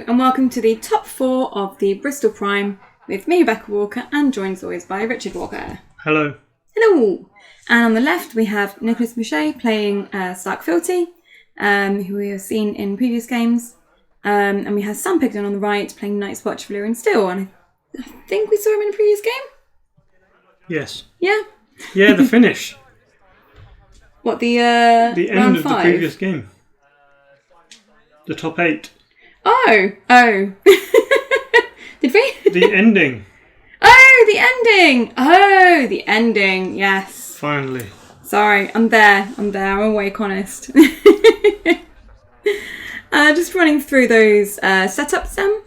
and welcome to the top 4 of the Bristol Prime with me, Rebecca Walker, and joined as always by Richard Walker. Hello. Hello. And on the left we have Nicholas Boucher playing Stark Fealty, who we have seen in previous games. And we have Sam Pigden on the right playing Night's Watch Valyrian Steel, and I think we saw him in a previous game? Yes. Yeah? Yeah, the finish. What, the end round of 5? the previous game. The top 8. Oh. Did we? The ending. Oh, the ending. Yes. Finally. Sorry, I'm there. I'm awake honest. Just running through those setups then.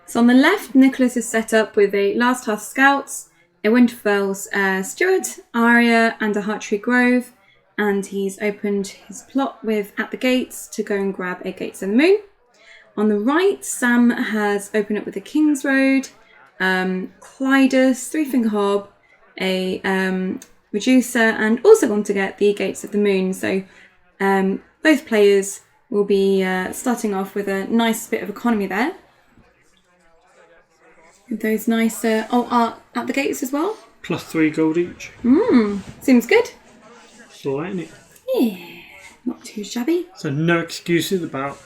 So on the left, Nicholas is set up with a Last Hearth Scouts, a Winterfell's Steward, Arya, and a Hearttree Grove. And he's opened his plot with At the Gates to go and grab a Gates of the Moon. On the right, Sam has opened up with a King's Road, Clydus, Three Finger Hob, a Reducer, and also want to get the Gates of the Moon. So both players will be starting off with a nice bit of economy there. With those nice art at the gates as well. Plus 3 gold each. Seems good. It's alright, isn't it? Yeah, not too shabby. So no excuses about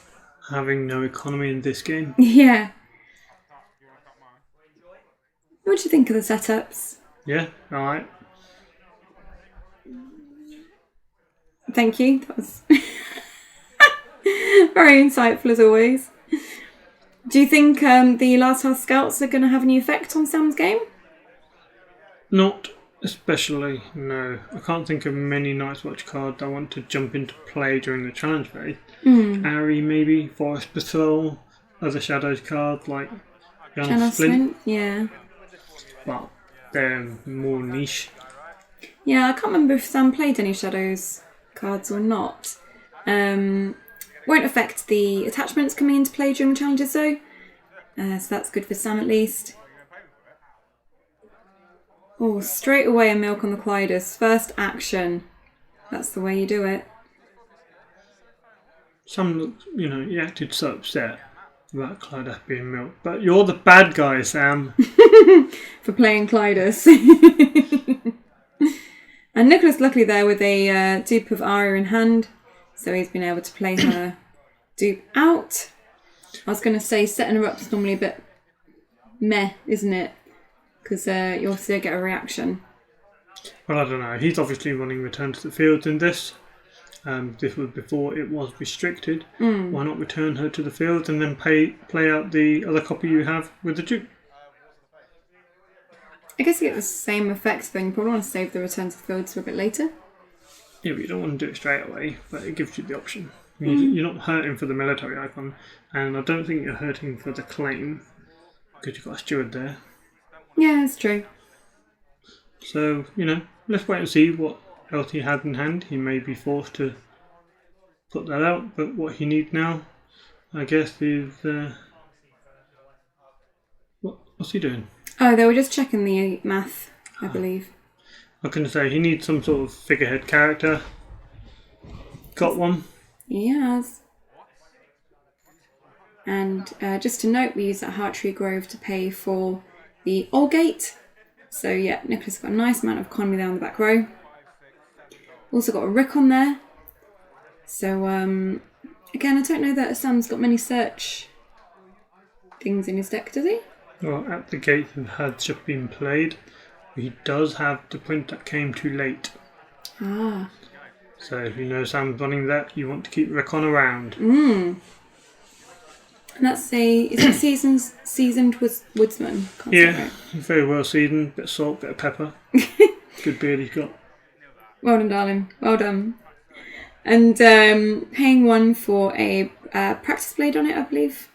having no economy in this game. Yeah. What do you think of the setups? Yeah, alright. Thank you. That was very insightful as always. Do you think the Last Hearth Scouts are going to have any effect on Sam's game? Not especially, no. I can't think of many Night's Watch cards I want to jump into play during the challenge phase. Ari maybe, Forest Patrol, other Shadows cards like Janos Flint. Yeah. Well, they're more niche. Yeah, I can't remember if Sam played any Shadows cards or not. Won't affect the attachments coming into play during the challenges though. So that's good for Sam at least. Oh, straight away a milk on the Clydus. First action. That's the way you do it. Sam, he acted so upset about Clydus being milked. But you're the bad guy, Sam. For playing Clydus. And Nicholas luckily there with a dupe of Arya in hand. So he's been able to play her dupe out. I was going to say setting her up is normally a bit meh, isn't it? Because you obviously get a reaction. Well, I don't know. He's obviously running Return to the Field in this. This was before it was restricted. Why not return her to the field and then play out the other copy you have with the dupe? I guess you get the same effect then. You probably want to save the Return to the Fields for a bit later. Yeah, but you don't want to do it straight away, but it gives you the option. You're not hurting for the military icon, and I don't think you're hurting for the claim, because you've got a steward there. Yeah, that's true. So, let's wait and see what else he had in hand. He may be forced to put that out, but what he needs now, I guess, is... What's he doing? Oh, they were just checking the math, I believe. I was going to say, he needs some sort of figurehead character. Got one? Yes. And just to note, we use that Hearttree Grove to pay for the Allgate. So yeah, Nicholas got a nice amount of economy there on the back row. Also got a Rick on there. So again, I don't know that Sam's got many search things in his deck, does he? Well, At the Gate had just been played. He does have the print that came too late. Ah. So if you know Sam's running that, you want to keep Recon around. And that's is it seasoned woodsman? Can't say right. Very well seasoned. Bit of salt, bit of pepper. Good beard he's got. Well done, darling. Well done. And paying 1 for a practice blade on it, I believe.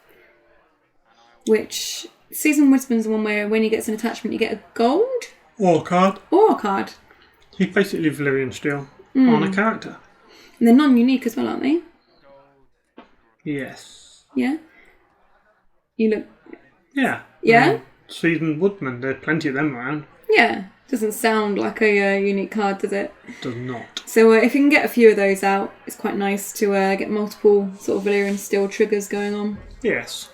Which seasoned woodsman's the one where when he gets an attachment, you get a gold. Or card. He's basically Valyrian Steel on a character. And they're non-unique as well, aren't they? Yes. Yeah? You look... Yeah. Yeah? Seasoned woodman, there's plenty of them around. Yeah. Doesn't sound like a unique card, does it? Does not. So if you can get a few of those out, it's quite nice to get multiple sort of Valyrian steel triggers going on. Yes.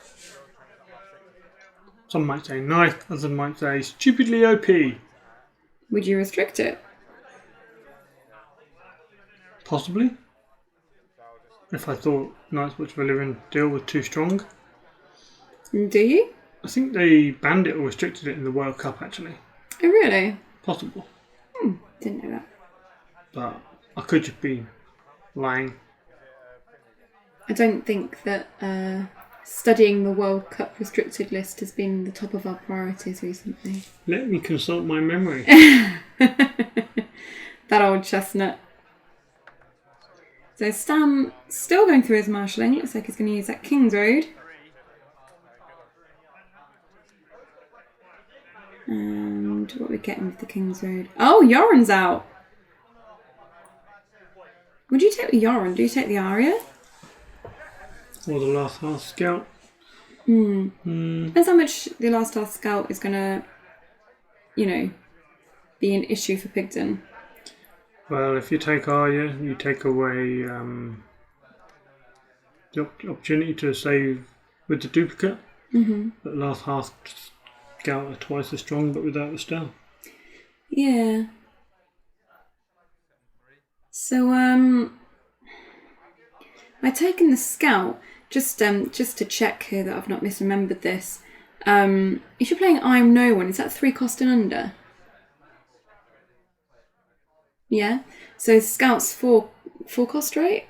Some might say nice, others might say stupidly OP. Would you restrict it? Possibly. If I thought Night's Watch Valyrian Steel was too strong. Do you? I think they banned it or restricted it in the World Cup, actually. Oh, really? Possible. Didn't know that. But I could just be lying. I don't think that studying the World Cup restricted list has been the top of our priorities recently. Let me consult my memory. That old chestnut. So Sam still going through his marshalling. Looks like he's going to use that King's Road. And what are we getting with the King's Road? Oh, Yoren's out. Would you take the Yoren? Do you take the Arya? Or the Last Half Scout. Depends how much the Last Half Scout is going to, be an issue for Pigton. Well, if you take Arya, you take away the opportunity to save with the duplicate. But Last Half Scout are twice as strong, but without the star. Yeah. So, by taking the Scout, just to check here that I've not misremembered this, if you're playing I'm No One, is that 3 cost and under? Yeah? So Scout's 4 cost, right?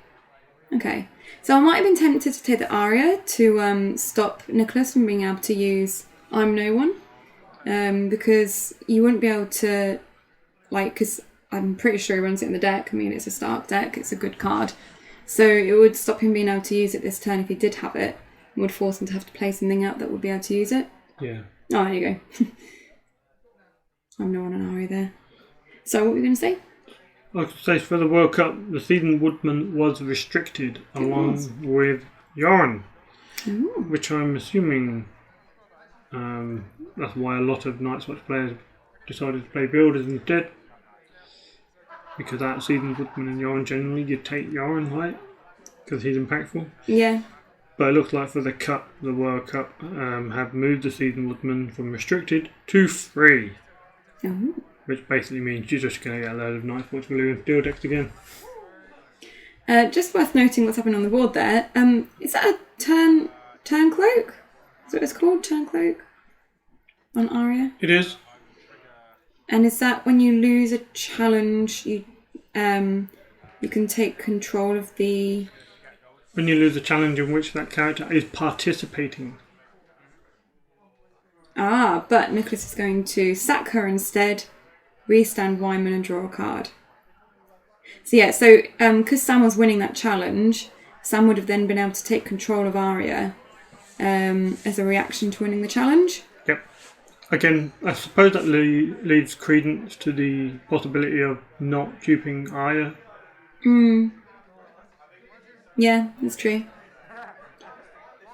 Okay. So I might have been tempted to take the Arya to stop Nicholas from being able to use I'm No One. Because you wouldn't be able to, because I'm pretty sure he runs it in the deck. I mean, it's a Stark deck. It's a good card. So it would stop him being able to use it this turn if he did have it. It would force him to have to play something out that would be able to use it. Yeah. Oh, there you go. I'm no one an Ari there. So what were we going to say? Like I say, for the World Cup, the Seasoned Woodman was restricted along with Yoren. Which I'm assuming that's why a lot of Night's Watch players decided to play Builders instead. Because that Seasoned Woodman and Yoren, generally you take Yoren, right? Because he's impactful. Yeah. But it looks like for the Cup, the World Cup, have moved the Seasoned Woodman from restricted to free. Oh. Which basically means you're just going to get a load of Night's Watch Valyrian Steel decks again. Just worth noting what's happening on the board there. Is that a turn cloak? Is that what it's called? Turn cloak? On Arya? It is. And is that when you lose a challenge, you can take control of the... When you lose a challenge in which that character is participating. Ah, but Nicholas is going to sack her instead, restand Wyman and draw a card. So yeah, because Sam was winning that challenge, Sam would have then been able to take control of Arya as a reaction to winning the challenge. Yep. Again, I suppose that leaves credence to the possibility of not duping Arya. Yeah, that's true.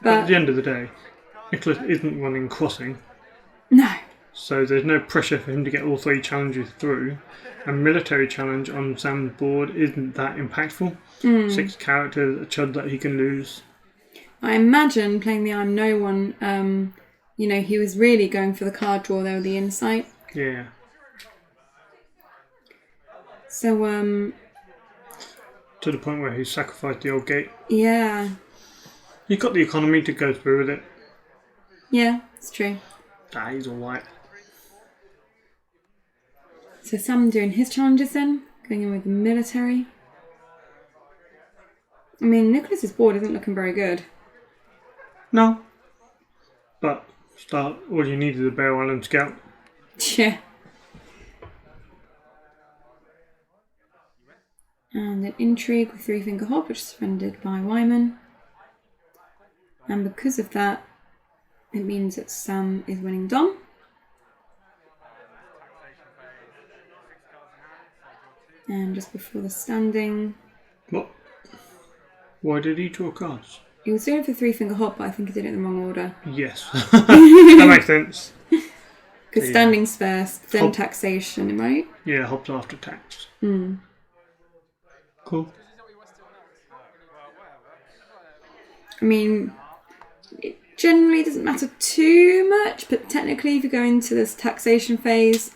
But at the end of the day, Nicholas isn't running Crossing. No. So there's no pressure for him to get all 3 challenges through. A military challenge on Sam's board isn't that impactful. 6 characters, a chud that he can lose. I imagine playing the I'm No One, he was really going for the card draw there with the insight. Yeah. So, to the point where he sacrificed the old gate. Yeah. You've got the economy to go through with it. Yeah, it's true. He's alright. So Sam doing his challenges then, going in with the military. I mean, Nicholas's board isn't looking very good. No. But all you need is a Bear Island Scout. Yeah. And an intrigue with 3 Finger Hop, which is defended by Wyman. And because of that, it means that Sam is winning Dom. And just before the standing... What? Why did he draw cards? He was doing it for 3 Finger Hop, but I think he did it in the wrong order. Yes. That makes sense. Because standing's first, then taxation, right? Yeah, hops after tax. Cool. I mean, it generally doesn't matter too much, but technically if you go into this taxation phase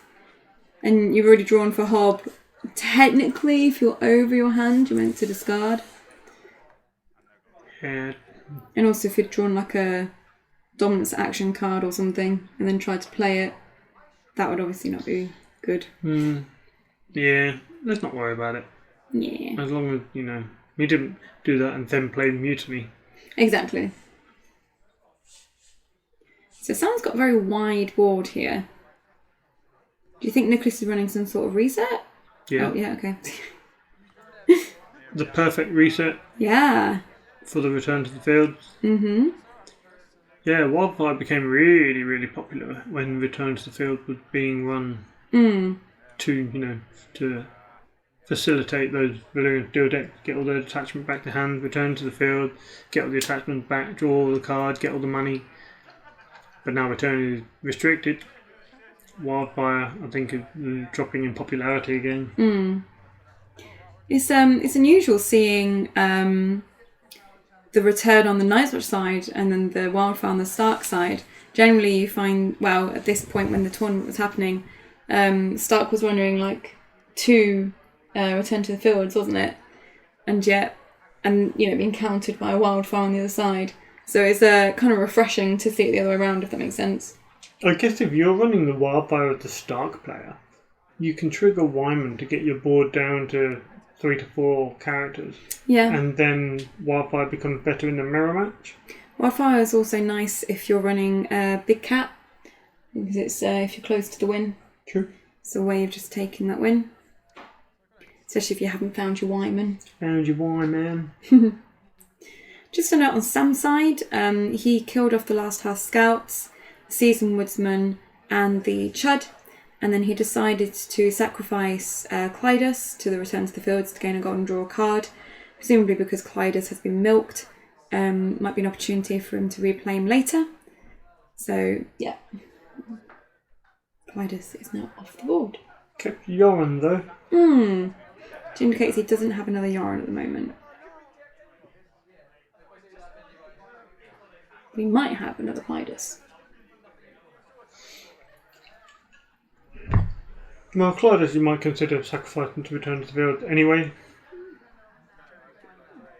and you've already drawn for Hob, technically if you're over your hand, you're meant to discard. Yeah. And also if you'd drawn like a dominance action card or something and then tried to play it, that would obviously not be good. Yeah, let's not worry about it. Yeah. As long as, we didn't do that and then play Mutiny. Exactly. So Sam's got a very wide board here. Do you think Nicholas is running some sort of reset? Yeah. Oh, yeah, okay. The perfect reset. Yeah. For the return to the field. Mm-hmm. Yeah, WILDFIRE became really, really popular when Return to the Field was being run to facilitate those Valyrian dual decks, get all their attachment back to hand, return to the field, get all the attachments back, draw all the cards, get all the money. But now return is restricted. WILDFIRE, I think, is dropping in popularity again. It's unusual seeing the return on the Night's Watch side and then the WILDFIRE on the Stark side. Generally you find, well, at this point when the tournament was happening, Stark was running two Return to the Fields, wasn't it? And being countered by a WILDFIRE on the other side. So it's kind of refreshing to see it the other way around, if that makes sense. I guess if you're running the WILDFIRE with the Stark player, you can trigger Wyman to get your board down to 3 to 4 characters. Yeah. And then WILDFIRE becomes better in the mirror match. WILDFIRE is also nice if you're running a big cat, because it's if you're close to the win. True. It's a way of just taking that win. Especially if you haven't found your Wyman. Found your Wyman. Just a note on Sam's side, he killed off the last House Scouts, Seasoned Woodsman and the Chud, and then he decided to sacrifice Clydas to the Return to the Fields to gain a golden draw card, presumably because Clydas has been milked. Might be an opportunity for him to replay him later. So, yeah. Clydas is now off the board. Kept Yoren though. Which indicates he doesn't have another Yoren at the moment. We might have another Clydas. Well, Clydas you might consider sacrificing to Return to the Field anyway.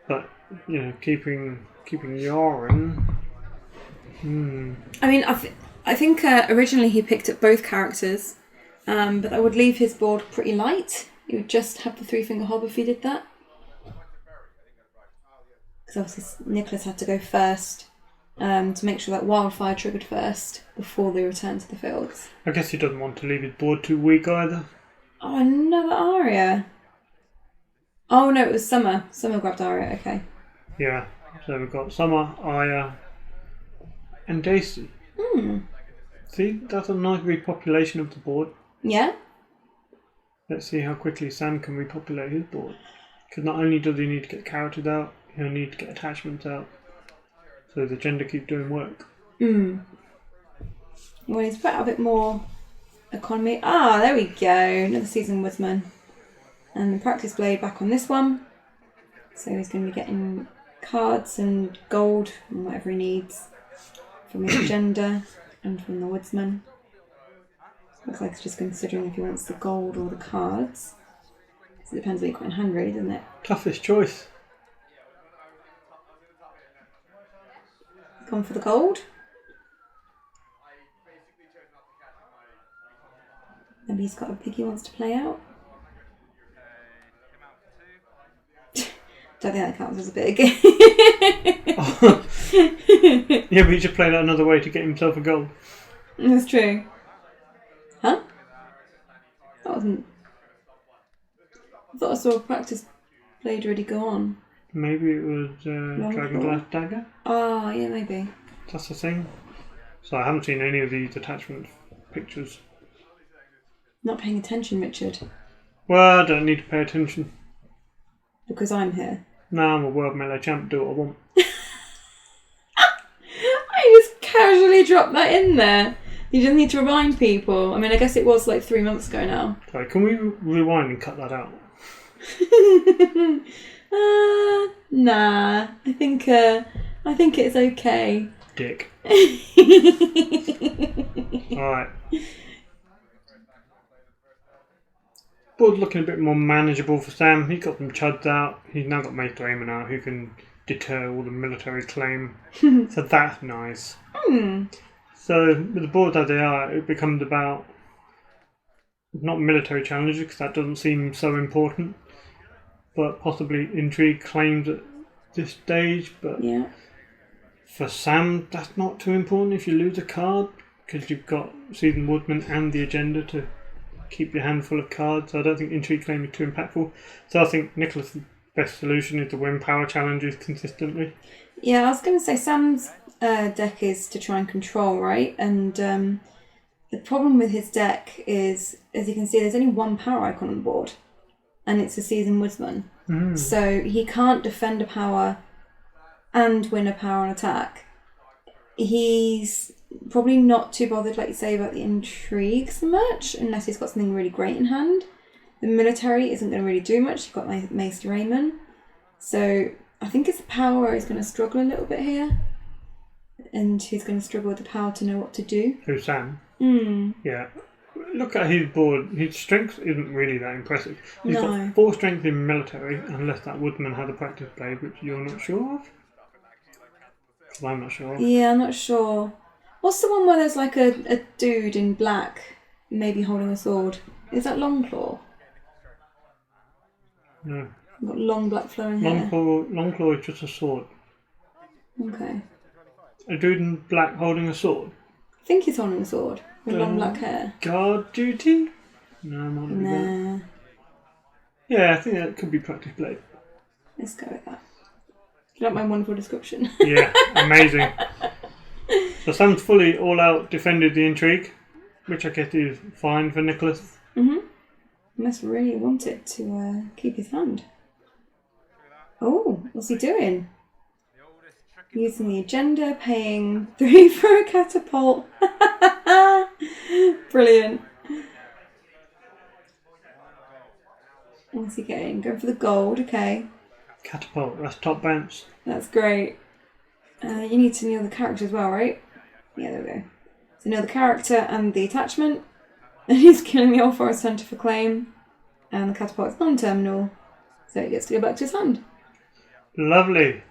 But, keeping Yoren... I mean, I think originally he picked up both characters, but that would leave his board pretty light. He would just have the 3-finger hob if he did that. Because obviously Nicholas had to go first to make sure that WILDFIRE triggered first before they return to the fields. I guess he doesn't want to leave his board too weak either. Oh, another Arya. Oh no, it was Summer. Summer grabbed Arya, okay. Yeah, so we've got Summer, Arya, and Daisy. See, that's a nice repopulation of the board. Yeah. Let's see how quickly Sam can repopulate his board. Because not only does he need to get characters out, he'll need to get attachments out. So the agenda keeps doing work. Well, he's put out a bit more economy. Ah, there we go. Another Seasoned Woodsman. And the Practice Blade back on this one. So he's going to be getting cards and gold and whatever he needs from his agenda and from the Woodsman. Looks like he's just considering if he wants the gold or the cards. Because it depends what you've got in hand, really, doesn't it? Toughest choice. Gone for the gold. Maybe he's got a pig he wants to play out. Don't think that counts as a pig. Yeah, but he just played that another way to get himself a goal. That's true. Huh? That wasn't... I thought I saw a Practice Blade already go on. Maybe it was Dragonglass Dagger? Oh, yeah, maybe. That's the thing. So I haven't seen any of these attachment pictures. Not paying attention, Richard. Well, I don't need to pay attention. Because I'm here. No, I'm a World Melee Champ, do what I want. I just casually dropped that in there. You just need to remind people. I mean, I guess it was like 3 months ago now. Sorry, can we rewind and cut that out? Nah. I think it's okay. Dick. Alright. Board's looking a bit more manageable for Sam. He got some chuds out. He's now got Maester Aemon out who can deter all the military claim. So that's nice. So with the boards as they are, it becomes about not military challenges because that doesn't seem so important, but possibly intrigue claims at this stage. But yeah. For Sam, that's not too important if you lose a card because you've got Seasoned Woodman and the agenda to keep your hand full of cards. So I don't think intrigue claim is too impactful. So I think Nicholas' best solution is to win power challenges consistently. Yeah, I was going to say Sam's deck is to try and control, right? And the problem with his deck is, as you can see, there's only one power icon on the board, and it's a Seasoned Woodsman. So he can't defend a power and win a power on attack. He's probably not too bothered, like you say, about the intrigue so much, unless he's got something really great in hand. The military isn't going to really do much. You've got Maester Aemon. So I think his power is going to struggle a little bit here. And he's going to struggle with the power to know what to do. Who's Sam? Yeah. Look at his board. His strength isn't really that impressive. He's got 4 strength in military, unless that Woodman had a practice blade, which you're not sure of. Well, I'm not sure. Yeah, I'm not sure. What's the one where there's like a dude in black, maybe holding a sword? Is that Longclaw? No. Got long black flowing hair. Longclaw is just a sword. Okay. A dude in black holding a sword? I think he's holding a sword with long black hair. Guard duty? No, I'm not with that. Yeah, I think that could be practice blade. Let's go with that. You like my wonderful description? Yeah, amazing. So Sam's fully all out defended the intrigue, which I guess is fine for Nicholas. Must really wanted to keep his hand. Oh, what's he doing? Using the agenda, paying 3 for a catapult. Brilliant. What's he getting? Going for the gold, okay. Catapult, that's top bounce. That's great. You need to know the character as well, right? Yeah, there we go. So know the character and the attachment. And he's killing the Old Forest Hunter for claim. And the catapult is non-terminal. So he gets to go back to his hand. Lovely.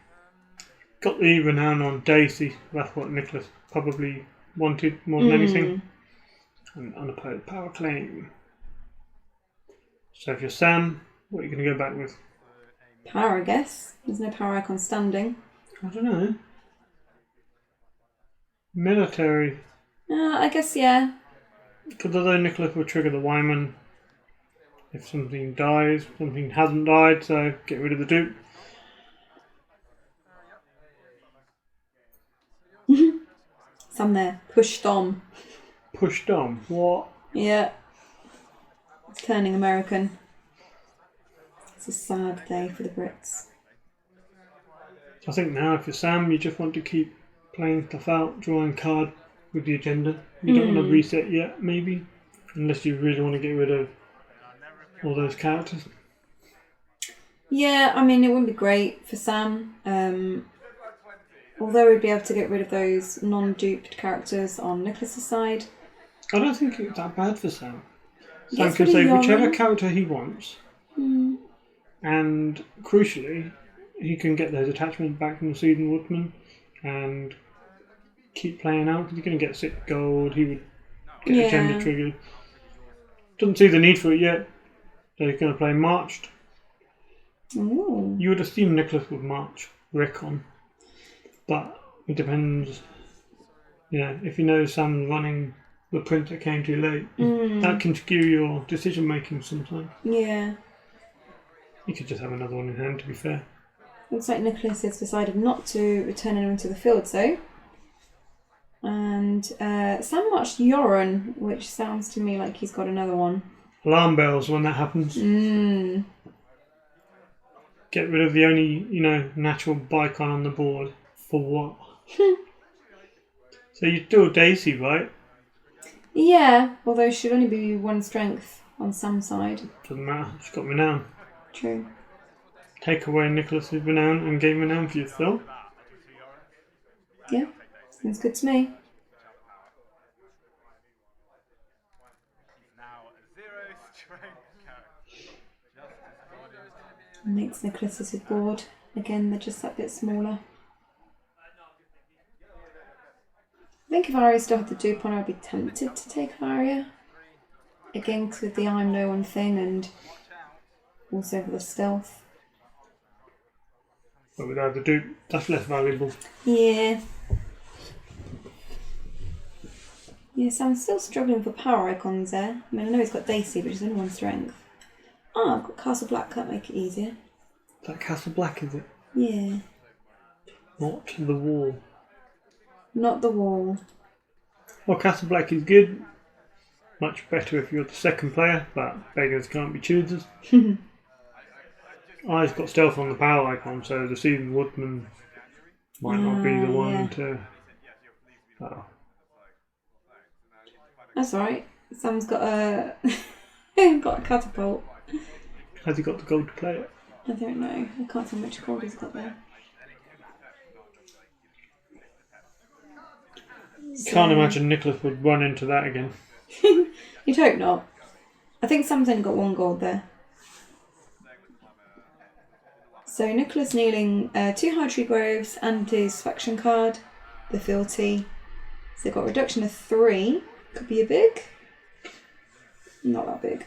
Got the renown on Daisy. That's what Nicholas probably wanted more than anything. An unopposed power claim. So if you're Sam, what are you going to go back with? Power, I guess. There's no power icon standing. I don't know. Military. I guess, yeah. Because although Nicholas will trigger the Wyman if something dies, something hasn't died, so get rid of the dupe. Sam there. Pushed on. Pushed on? What? Yeah. It's turning American. It's a sad day for the Brits. I think now if you're Sam, you just want to keep playing stuff out, drawing card with the agenda. You don't want to reset yet, maybe, unless you really want to get rid of all those characters. Yeah, I mean, it wouldn't be great for Sam. Although we'd be able to get rid of those non-duped characters on Nicholas's side. I don't think it's that bad for Sam. Sam can say whichever character he wants. And crucially, he can get those attachments back from the Seasoned Woodman and keep playing out because he's going to get 6 gold. He would get agenda triggered. Doesn't see the need for it yet. So he's going to play Marched. Ooh. You would assume Nicholas would march Recon. But it depends. If you know Sam's running the print that came too late, that can skew your decision making sometimes. Yeah. You could just have another one in hand, to be fair. Looks like Nicholas has decided not to return anyone to the field, so. And Sam marched Yoren, which sounds to me like he's got another one. Alarm bells when that happens. Get rid of the only, natural bicon on the board. For what? So you do Daisy, right? Yeah, although she'd only be 1 strength on Sam's side. Doesn't matter, she's got renown. True. Take away Nicholas's renown and gain renown for yourself. Yeah, seems good to me. Makes Nicholas's board. Again, they're just that bit smaller. I think if Arya still had the dupe on her, I'd be tempted to take Arya. Again, with the I'm no one thing and also for the stealth. But without the dupe, that's less valuable. Yeah. Yes, I'm still struggling for power icons there. I mean, I know he's got Daisy, but she's only 1 strength. Oh, I've got Castle Black, that'll make it easier. Is that Castle Black, is it? Yeah. Not the Wall. Not the Wall. Well, Castle Black is good. Much better if you're the second player, but beggars can't be choosers. I've got stealth on the power icon, so the Seasoned Woodman might not be the one to... Oh. That's alright. Sam's got a... got a catapult. Has he got the gold to play it? I don't know. I can't tell which gold he's got there. Can't imagine Nicholas would run into that again. You'd hope not. I think Sam's only got 1 gold there. So Nicholas kneeling 2 High Tree Groves and his faction card, the Fealty. So they've got reduction of 3. Could be a big. Not that big.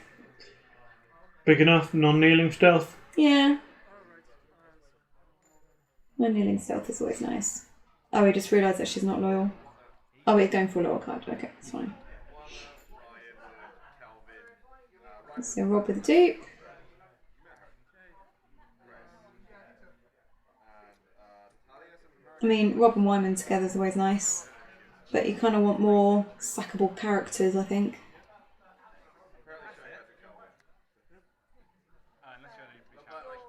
Big enough, non-kneeling stealth? Yeah. Non-kneeling stealth is always nice. Oh, we just realised that she's not loyal. Oh, we're going for a loyal card. Okay, that's fine. So Rob with the dupe. I mean, Rob and Wyman together is always nice. But you kind of want more sackable characters, I think.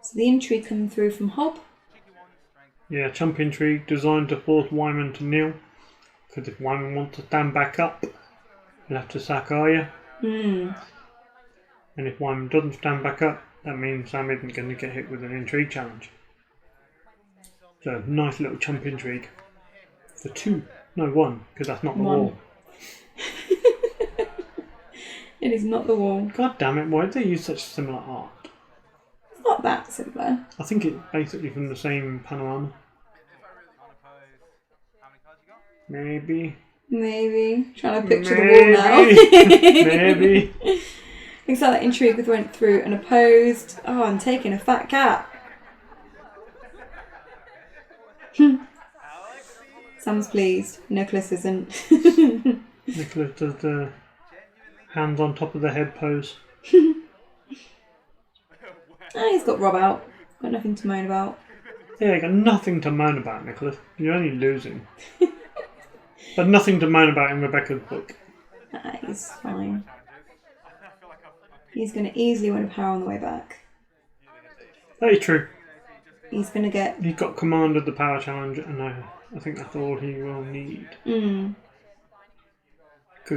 So the intrigue coming through from Hob. Yeah, chump intrigue designed to force Wyman to kneel. Because if Wyman wants to stand back up, he'll have to sack Arya. And if Wyman doesn't stand back up, that means Sam isn't going to get hit with an intrigue challenge. So, nice little chump intrigue. For 2. No, 1, because that's not the 1. Wall. It is not the Wall. God damn it, why did they use such similar art? It's not that similar. I think it's basically from the same panorama. Maybe. Trying to picture the wall now. Maybe. Looks like that intrigue went through and opposed. Oh, I'm taking a fat cat. Sam's pleased. Nicholas isn't. Nicholas does the hands on top of the head pose. He's got Rob out. Got nothing to moan about. Yeah, you got nothing to moan about, Nicholas. You're only losing. But nothing to moan about in Rebecca's book. He's fine. He's going to easily win a power on the way back. Very true. He's going to get... He got command of the power challenge, and I think that's all he will need. Because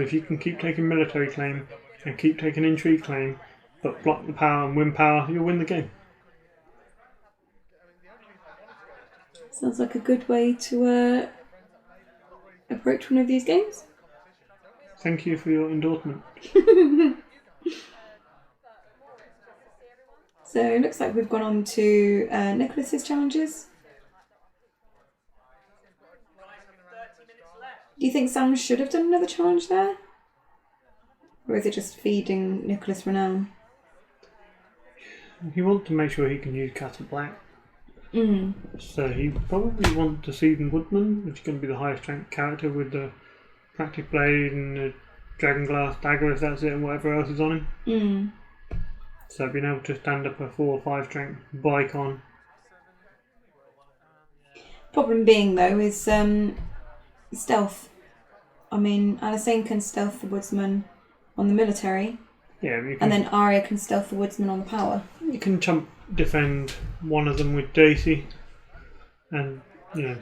if you can keep taking military claim and keep taking intrigue claim, but block the power and win power, you'll win the game. Sounds like a good way to approach one of these games. Thank you for your endorsement. So it looks like we've gone on to Nicholas's challenges. Do you think Sam should have done another challenge there? Or is it just feeding Nicholas renown? He wants to make sure he can use Castle Black. So he probably wants the Seasoned Woodman, which is going to be the highest strength character with the Practice Blade and the Dragon Glass Dagger, if that's it, and whatever else is on him. So being able to stand up a 4 or 5 strength bike on. Problem being though is stealth. I mean, Alasane can stealth the Woodsman on the military. Yeah, you can, and then Arya can stealth the Woodsman on the power. You can chump defend one of them with Daisy. And, you know.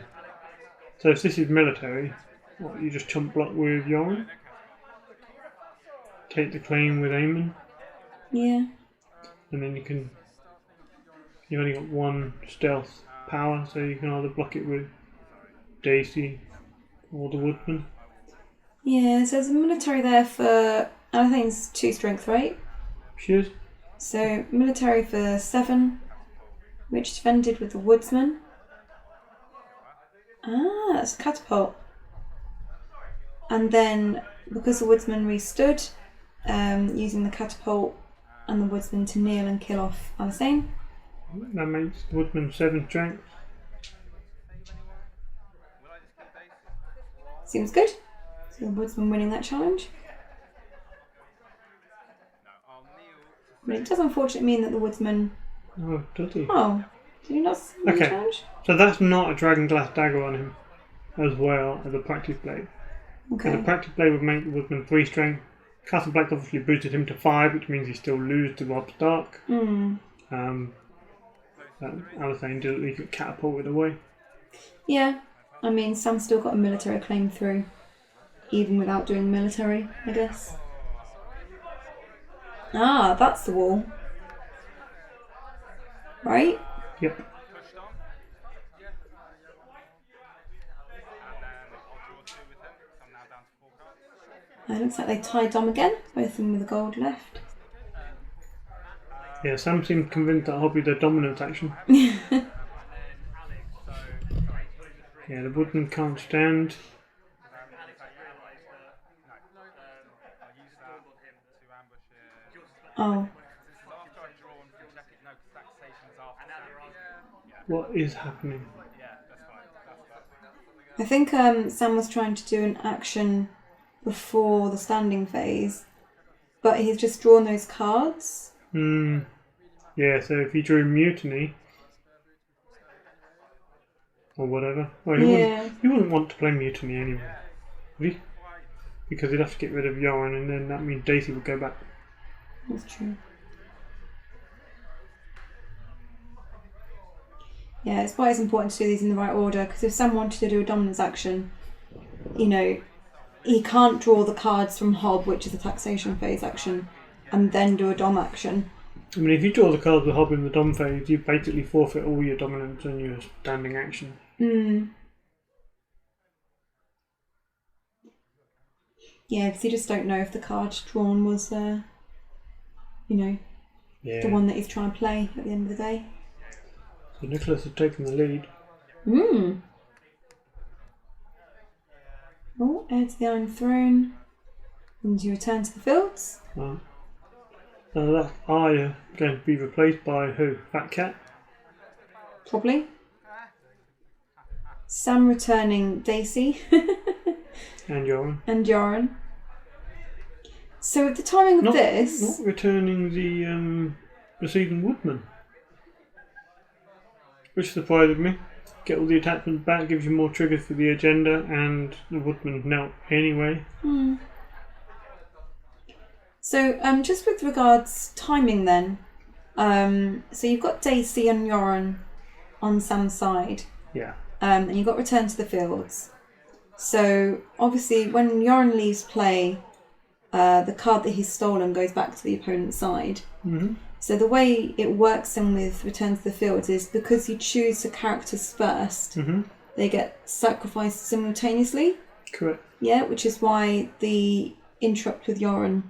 So if this is military, what, you just chump block with Yoren? take the claim with Aemon. Yeah. And then you've only got one stealth power, so you can either block it with Daisy or the Woodman. Yeah, so there's a military there for, I think it's 2 strength, right? Cheers. So military for 7, which defended with the Woodsman. Ah, it's a catapult. And then, because the Woodsman restood, using the catapult and the Woodsman to kneel and kill off Alysanne. That makes the Woodman 7 strength. Seems good. So the Woodsman winning that challenge. But it does unfortunately mean that the Woodsman... Oh, does he? Oh, did he not win the challenge? So that's not a Dragon Glass Dagger on him, as well as a Practice Blade. Okay. So the Practice Blade would make the Woodman 3 strength. Castle Black obviously boosted him to 5, which means he still loses to Rob Stark. Alysanne did at least get catapulted away. Yeah, I mean, Sam still got a military claim through, even without doing military, I guess. Ah, that's the wall. Right? Yep. It looks like they tied Dom again, both of them with the gold left. Yeah, Sam seemed convinced that I'll be the dominance action. Yeah, the Woodman can't stand. Oh. What is happening? I think Sam was trying to do an action before the standing phase, but he's just drawn those cards. Yeah, so if he drew Mutiny or whatever, well, he wouldn't want to play Mutiny anyway, would he? Because he'd have to get rid of Yoren, and then that means Daisy would go back. That's true. Yeah, it's why it's important to do these in the right order, because if Sam wanted to do a dominance action, you know, he can't draw the cards from Hob, which is a taxation phase action, and then do a dom action. I mean, if you draw the cards with Hob in the dom phase, you basically forfeit all your dominance and your standing action. Yeah, because you just don't know if the card drawn was, the one that he's trying to play at the end of the day. So Nicholas has taken the lead. Oh, heir to the Iron Throne. And you return to the fields. So that's Arya going to be replaced by who? Fat Cat? Probably. Sam returning Daisy. And Yoren. And Yoren. So at the timing of this... Not returning the receiving Woodman. Which surprised me. Get all the attachments back, gives you more triggers for the agenda, and the Woodman knelt anyway. So just with regards timing then, so you've got Daisy and Yoren on Sam's side. Yeah. And you've got Return to the Fields. So obviously when Yoren leaves play, the card that he's stolen goes back to the opponent's side. So the way it works then with Return to the Fields is because you choose the characters first, they get sacrificed simultaneously. Correct. Yeah, which is why the interrupt with Yoren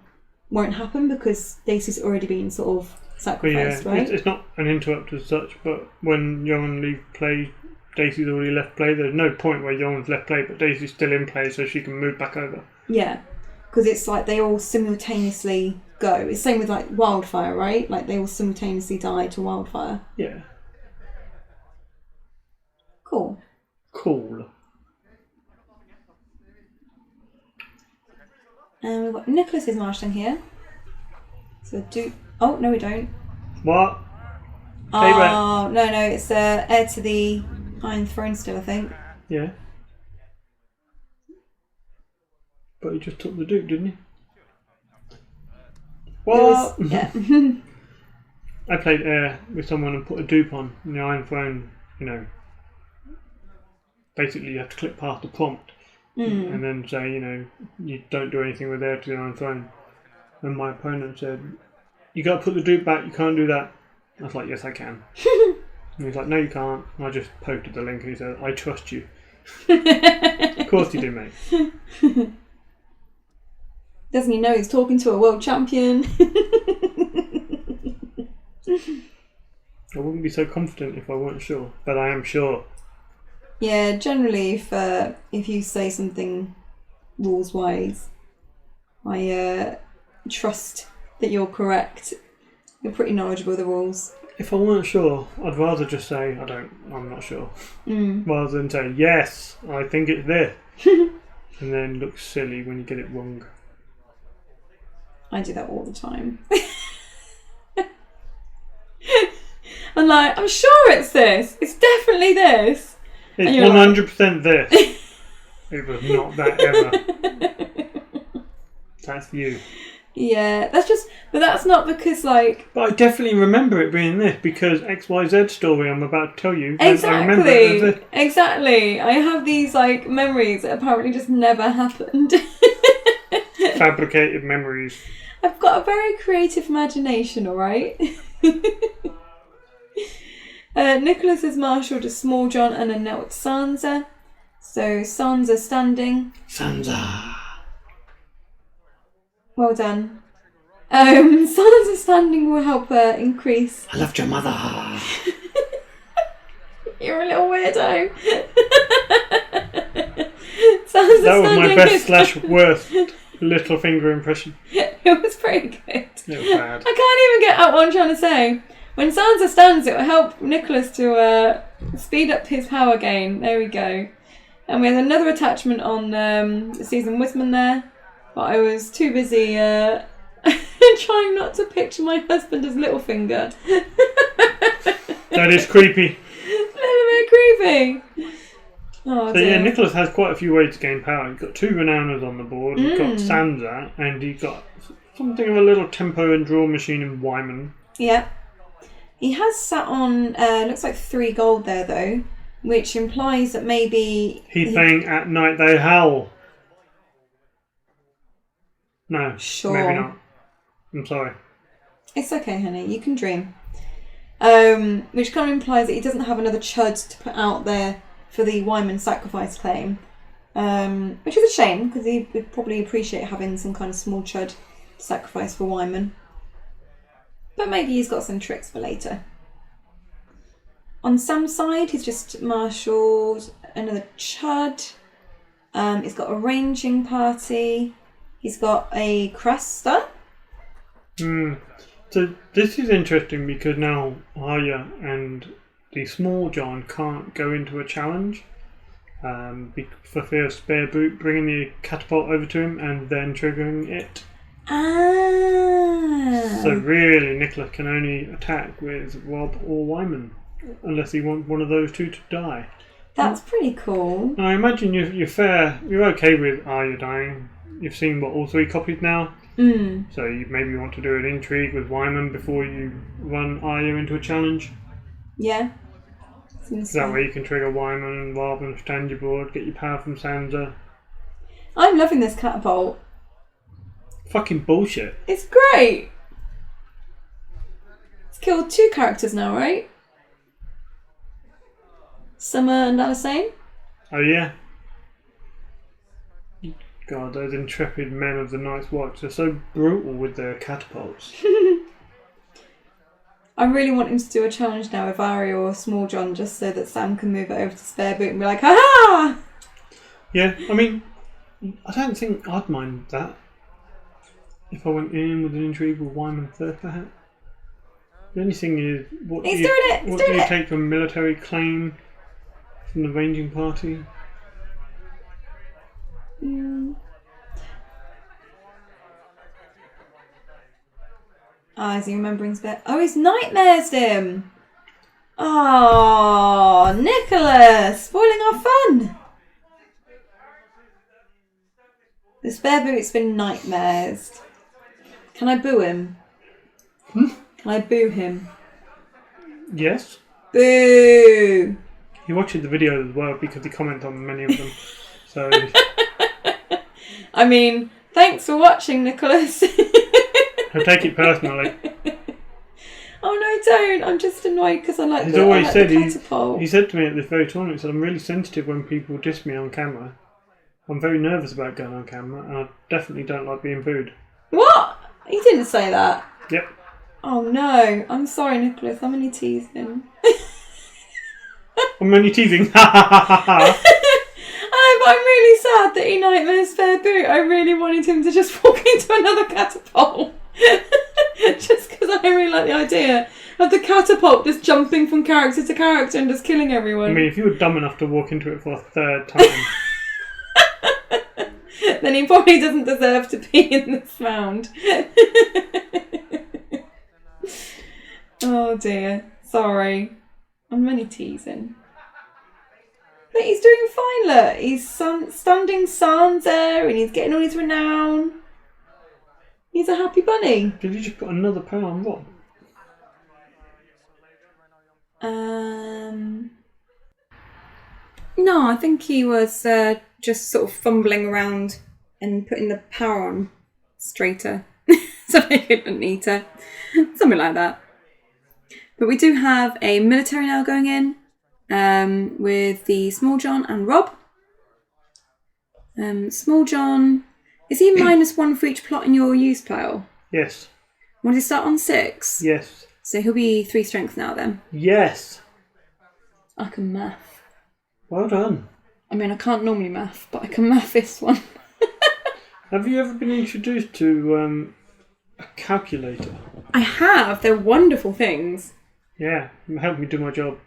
won't happen, because Daisy's already been sort of sacrificed, right? It's not an interrupt as such, but when Yoren leaves play, Daisy's already left play. There's no point where Yoren's left play, but Daisy's still in play, so she can move back over. Yeah, because it's like they all simultaneously go. It's the same with like WILDFIRE, right? Like they all simultaneously die to WILDFIRE. Yeah. Cool. And we've got Nicholas's marshling here. So oh, no we don't. What? Oh, no, it's heir to the Iron Throne still, I think. Yeah. But he just took the Duke, didn't he? What? Yeah. I played Air with someone and put a dupe on in the Iron Throne, basically you have to click past the prompt and then say, you don't do anything with Air to the Iron Throne. when my opponent said, "You got to put the dupe back, you can't do that." I was like, "Yes, I can." And he's like, "No, you can't." And I just posted the link and he said, "I trust you." Of course you do, mate. Doesn't he know he's talking to a world champion? I wouldn't be so confident if I weren't sure, but I am sure. Yeah, generally if you say something rules-wise, I trust that you're correct. You're pretty knowledgeable of the rules. If I weren't sure, I'd rather just say, I'm not sure. Rather than say, yes, I think it's this. And then look silly when you get it wrong. I do that all the time. I'm like, I'm sure it's this. It's definitely this. It's 100% this. It was not that ever. That's you. Yeah, but that's not because like... But I definitely remember it being this because XYZ story I'm about to tell you. Exactly. I remember it as this. Exactly. I have these like memories that apparently just never happened. Fabricated memories. I've got a very creative imagination, alright? Nicholas has marshalled a Small John and a knelt Sansa. So Sansa standing. Sansa. Well done. Sansa standing will help her increase. I loved your mother. You're a little weirdo. Sansa that was my best / worst little finger impression. It was pretty good. It was bad. I can't even get out what I'm trying to say. When Sansa stands, it will help Nicholas to speed up his power gain. There we go. And we had another attachment on Season Wisman there. But I was too busy trying not to picture my husband as Littlefinger. That is creepy. It's a little bit creepy. Oh, so yeah, Nicholas has quite a few ways to gain power. He's got 2 Renanas on the board. He's got Sansa, and he's got something of a little tempo and draw machine in Wyman. Yeah. He has sat on, looks like 3 gold there though, which implies that maybe... He's saying at night they howl. No, sure. Maybe not. I'm sorry. It's okay, honey. You can dream. Which kind of implies that he doesn't have another chud to put out there for the Wyman sacrifice claim. Which is a shame, because he would probably appreciate having some kind of small chud to sacrifice for Wyman. But maybe he's got some tricks for later. On Sam's side, he's just marshalled another chud. He's got a ranging party. He's got a Cruster. So this is interesting because now Arya and the Small John can't go into a challenge for fear of Spare Boot bringing the catapult over to him and then triggering it. Ah. So really Nicholas can only attack with Robb or Wyman unless he wants one of those two to die. That's pretty cool. I imagine you're okay with Arya dying. You've seen all 3 copies now. So you maybe want to do an intrigue with Wyman before you run Arya into a challenge. Yeah. That way you can trigger Wyman rather than stand your board, get your power from Sansa. I'm loving this catapult. Fucking bullshit. It's great. It's killed 2 characters now, right? Summer and Alysain? Oh yeah. God, those intrepid men of the Night's Watch are so brutal with their catapults. I'm really wanting to do a challenge now with Arya or Small John just so that Sam can move it over to Spare Boot and be like, ha-ha! Yeah, I mean, I don't think I'd mind that. If I went in with an intrigue with Wyman first, perhaps. The only thing is, what do you take from military claim from the ranging party? Is he remembering his bit? Oh, he's nightmares him! Oh, Nicholas! Spoiling our fun! The Spare Boot's been nightmares. Can I boo him? Can I boo him? Yes. Boo! He watches the videos as well because he comments on many of them. So I mean, thanks for watching, Nicholas. I take it personally. Oh no, don't! I'm just annoyed because I like He's the always said catapult. he said to me at this very tournament, he said, I'm really sensitive when people diss me on camera. I'm very nervous about going on camera, and I definitely don't like being booed. What? He didn't say that. Yep. Oh no! I'm sorry, Nicholas. I'm only teasing. I'm only teasing. Ha ha ha ha ha. But I'm really sad that he nightmares fair boot. I really wanted him to just walk into another catapult. Just because I really like the idea of the catapult just jumping from character to character and just killing everyone. I mean, if you were dumb enough to walk into it for a third time... then he probably doesn't deserve to be in this round. Oh dear. Sorry. I'm only teasing. But he's doing fine, look. He's standing Sansa and he's getting all his renown. He's a happy bunny. Did you just put another power on Rob? No, I think he was just sort of fumbling around and putting the power on straighter. Something a bit neater. Something like that. But we do have a military now going in with the Small John and Rob. Small John, is he -1 for each plot in your use pile? Yes. Want to start on 6? Yes. So he'll be 3 strength now then. Yes. I can math. Well done. I mean, I can't normally math, but I can math this one. Have you ever been introduced to a calculator? I have. They're wonderful things. Yeah, help me do my job.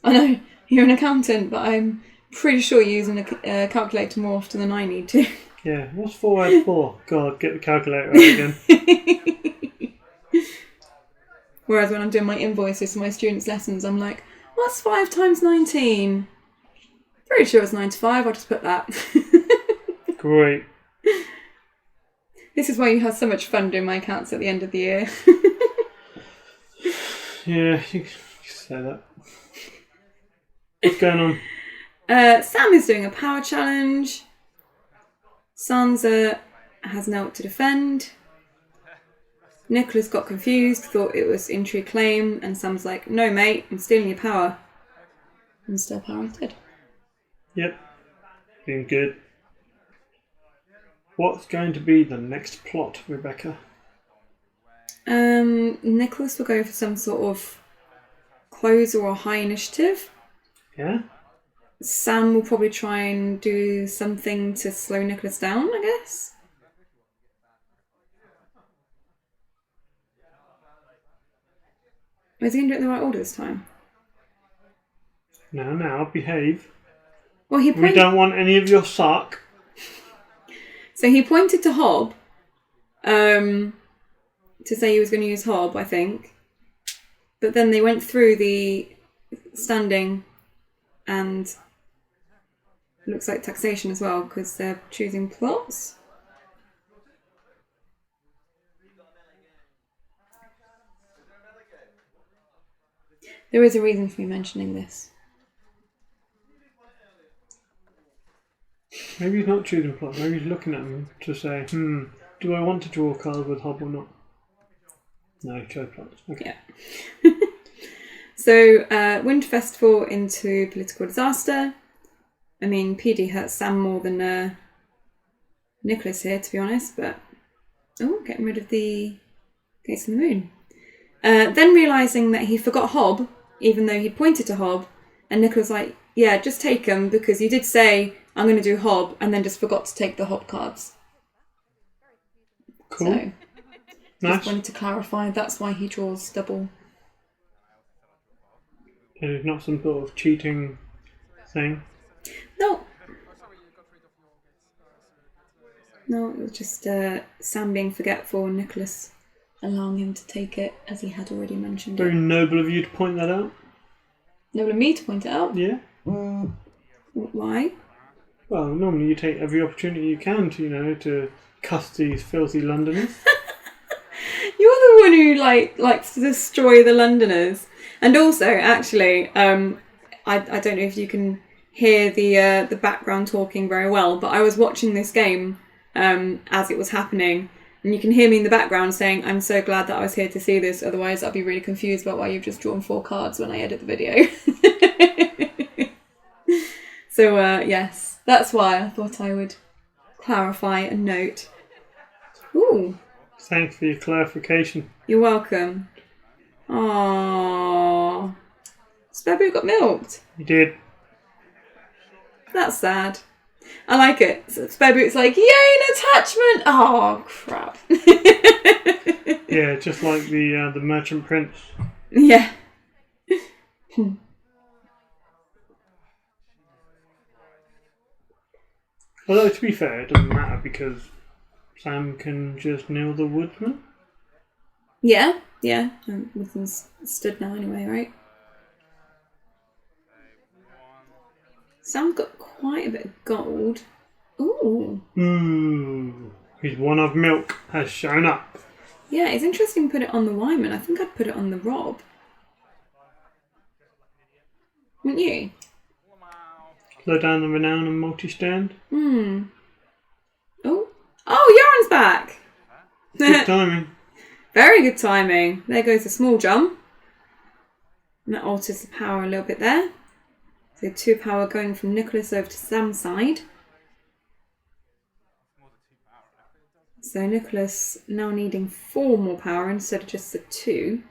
I know, you're an accountant, but I'm pretty sure you're using a calculator more often than I need to. Yeah, what's 4 add 4? God, get the calculator out again. Whereas when I'm doing my invoices for my students' lessons, I'm like, what's 5 times 19? Pretty sure it's 95, I'll just put that. Great. This is why you have so much fun doing my accounts at the end of the year. Yeah, you can say that. What's going on? Sam is doing a power challenge. Sansa has an ult to defend. Nicholas got confused, thought it was intrigue claim, and Sam's like, no mate, I'm stealing your power. And still power instead. Yep. Being good. What's going to be the next plot, Rebecca? Nicholas will go for some sort of closer or high initiative. Yeah? Sam will probably try and do something to slow Nicholas down, I guess. Is he going to do it in the right order this time? Now, behave. Well, we don't want any of your suck. So he pointed to Hob, to say he was going to use Hob, I think. But then they went through the standing and it looks like taxation as well, because they're choosing plots. There is a reason for me mentioning this. Maybe he's not choosing plot. Maybe he's looking at them to say, do I want to draw a card with Hob or not? No, chose plots. Okay. Yeah. So, Wind Festival into political disaster. I mean, PD hurts Sam more than Nicholas here, to be honest, but... Oh, getting rid of the Gates of the Moon. Then realising that he forgot Hob, even though he'd pointed to Hob, and Nicholas like, yeah, just take them, because you did say, I'm going to do Hob, and then just forgot to take the Hob cards. Cool. So, just wanted to clarify, that's why he draws double. It's not some sort of cheating thing? No. No, it was just Sam being forgetful and Nicholas allowing him to take it, as he had already mentioned. Very noble of you to point that out. Noble of me to point it out? Yeah. Why? Well, normally you take every opportunity you can to, to cuss these filthy Londoners. You're the one who likes to destroy the Londoners. And also, actually, I don't know if you can hear the background talking very well, but I was watching this game as it was happening, And you can hear me in the background saying, I'm so glad that I was here to see this, otherwise I'll be really confused about why you've just drawn 4 cards when I edit the video. So, yes, that's why I thought I would clarify and note. Ooh. Thanks for your clarification. You're welcome. Aww. Spare got milked. You did. That's sad. I like it. So Spare like, yay, an attachment! Oh, crap. Yeah, just like the Merchant Prince. Yeah. Although, to be fair, it doesn't matter because Sam can just nail the Woodsman. Yeah. Woodsman's stood now anyway, right? Sam's got quite a bit of gold. Ooh. His one of milk has shown up. Yeah, it's interesting to put it on the Wyman. I think I'd put it on the Rob. Wouldn't you? Slow down the renown and multi-stand. Oh, Yaron's back. Good timing. Very good timing. There goes the small jump. And that alters the power a little bit there. So 2 power going from Nicholas over to Sam's side. So Nicholas now needing 4 more power instead of just the 2.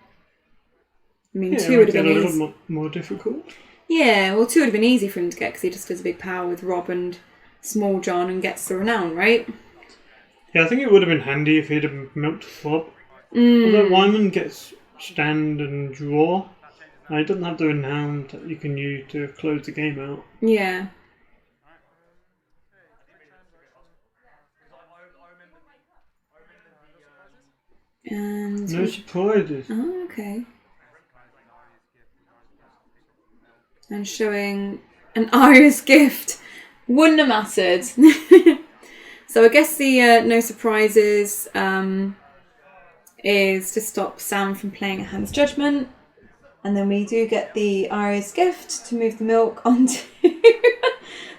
I mean, 2 would have been a easy. little more difficult. Yeah, well, 2 would have been easy for him to get because he just does a big power with Rob and Small John and gets the renown, right? Yeah, I think it would have been handy if he'd have milked Rob. Although Wyman gets stand and draw, he doesn't have the renown that you can use to close the game out. Yeah. And no surprises. Oh, okay. And showing an Arya's gift. Wouldn't have mattered. So I guess the no surprises is to stop Sam from playing a Hand's Judgment. And then we do get the Arya's gift to move the milk onto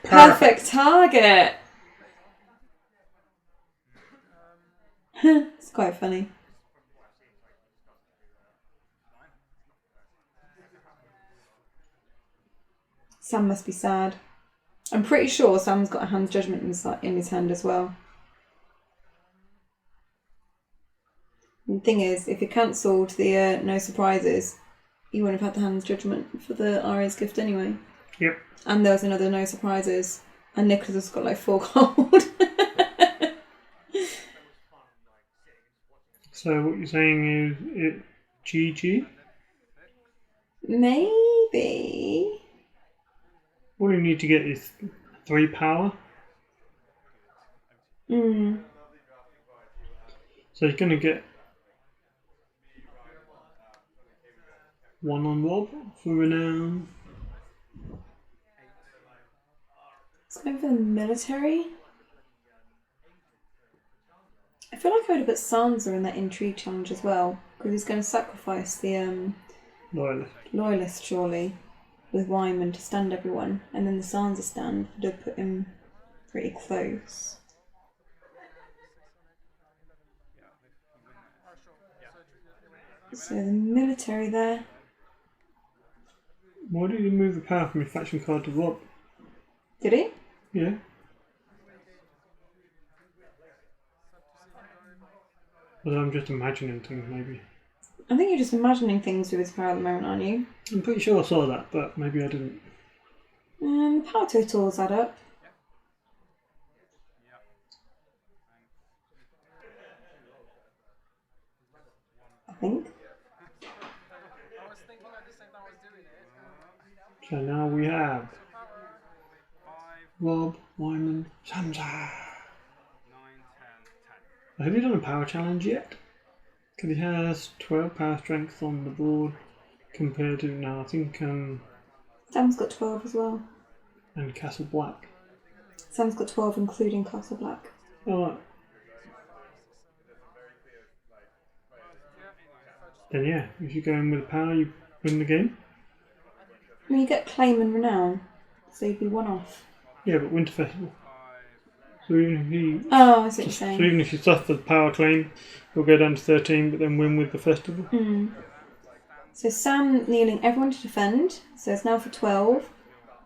perfect target. It's quite funny. Sam must be sad. I'm pretty sure Sam's got a Hand's Judgment in his hand as well. And the thing is, if he cancelled the no surprises, he wouldn't have had the Hand's Judgment for the Arya's gift anyway. Yep. And there was another no surprises. And Nicholas has got like 4 gold. So what you're saying is it GG? Maybe. All you need to get is 3 power. So he's going to get 1 on Rob for renown. Let's go for the military. I feel like I would have put Sansa in that intrigue challenge as well, because he's going to sacrifice the loyalist surely with Wyman to stand everyone, and then the Sansa stand would have put him pretty close. So the military there. Why did he move the power from his faction card to Rob? Did he? Yeah. Although I'm just imagining things, maybe. I think you're just imagining things with his power at the moment, aren't you? I'm pretty sure I saw that, but maybe I didn't. The power totals add up. I think. So now we have Rob, Wyman, Sansa. Have you done a power challenge yet? Because he has 12 power strength on the board compared to now, I think, Sam's got 12 as well. and Castle Black. Sam's got 12 including Castle Black. Oh, right. Then yeah, if you go in with power, you win the game. I mean, you get claim and renown, so you'd be 1 off. Yeah, but Winter Festival. So even I see what you're so saying. even if you suffer the power claim, you'll go down to 13, but then win with the festival. So Sam kneeling everyone to defend. So it's now for 12.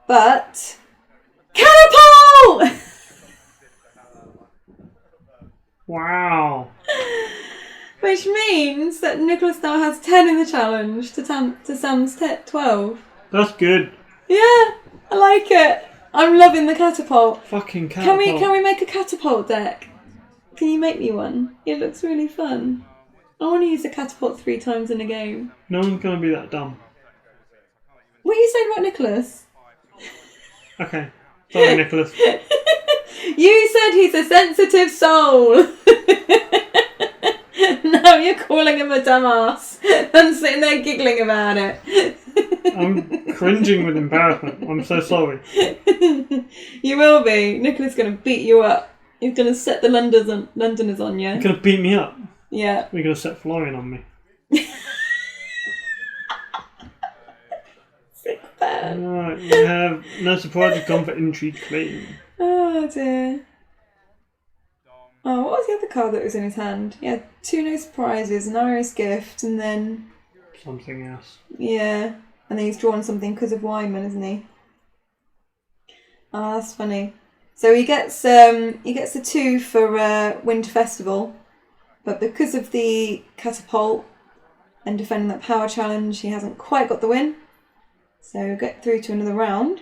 But catapult! Wow. Which means that Nicholas now has 10 in the challenge to Sam's 12. That's good. Yeah, I like it. I'm loving the catapult. Fucking catapult. Can we make a catapult deck? Can you make me one? It looks really fun. I want to use a catapult 3 times in a game. No one's going to be that dumb. What are you saying about Nicholas? Okay. Sorry, Nicholas. You said he's a sensitive soul. Now you're calling him a dumbass and sitting there giggling about it. I'm cringing with embarrassment. I'm so sorry. You will be. Nicholas is going to beat you up. He's going to set the Londoners on you. You're going to beat me up. Yeah. You're going to set Florian on me. Sick bad. Right, we have no surprise. We've gone for intrigue claim. Oh dear. Oh, what was the other card that was in his hand? Yeah, 2 no surprises, an Irish gift, and then something else. Yeah, and then he's drawn something because of Wyman, isn't he? Oh, that's funny. So he gets a 2 for Winter Festival, but because of the catapult and defending that power challenge, he hasn't quite got the win. So we'll get through to another round.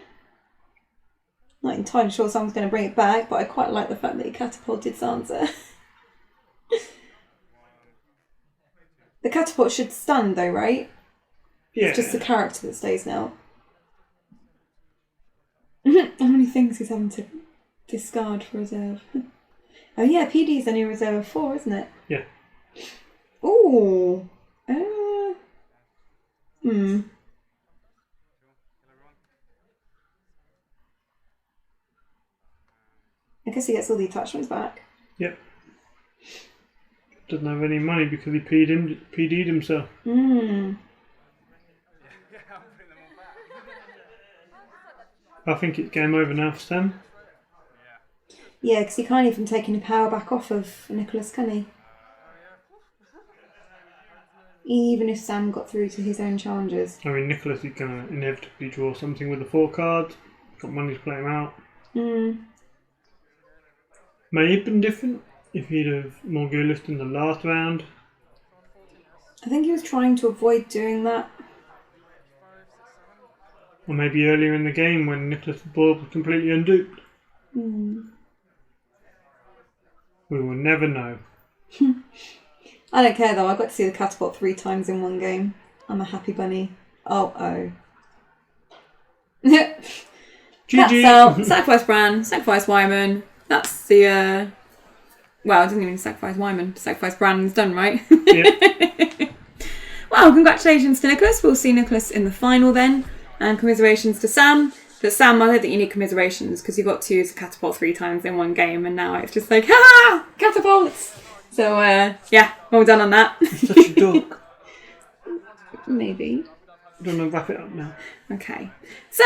Not entirely sure someone's going to bring it back, but I quite like the fact that he catapulted Sansa. The catapult should stand though, right? Yeah. It's just the character that stays now. How many things he's having to discard for reserve? Oh yeah, PD's only reserve of 4, isn't it? Yeah. Ooh. I guess he gets all the attachments back. Yep. Doesn't have any money because he PD'd himself. I think it's game over now for Sam. Yeah, because he can't even take any power back off of Nicholas, can he? Even if Sam got through to his own challenges. I mean, Nicholas is going to inevitably draw something with the 4 cards. Got money to play him out. May have been different if he'd have more go list in the last round. I think he was trying to avoid doing that. Or maybe earlier in the game when Nicholas' board was completely unduped. We will never know. I don't care though, I got to see the catapult 3 times in one game. I'm a happy bunny. Oh. That's out. Sacrifice Bran, sacrifice Wyman. That's the, well, it doesn't even sacrifice Wyman. Sacrifice Bran's done, right? Yeah. Well, congratulations to Nicholas. We'll see Nicholas in the final then. And commiserations to Sam. But Sam, I don't think you need commiserations because you got to use a catapult 3 times in one game and now it's just like, ha! Catapults! So, yeah, well done on that. Such a dog. Maybe. I'm going to wrap it up now. Okay. So,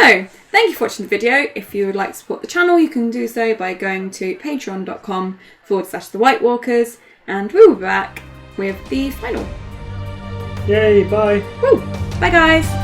thank you for watching the video. If you would like to support the channel, you can do so by going to patreon.com/The White Walkers. And we'll be back with the final. Yay, bye. Woo! Bye, guys.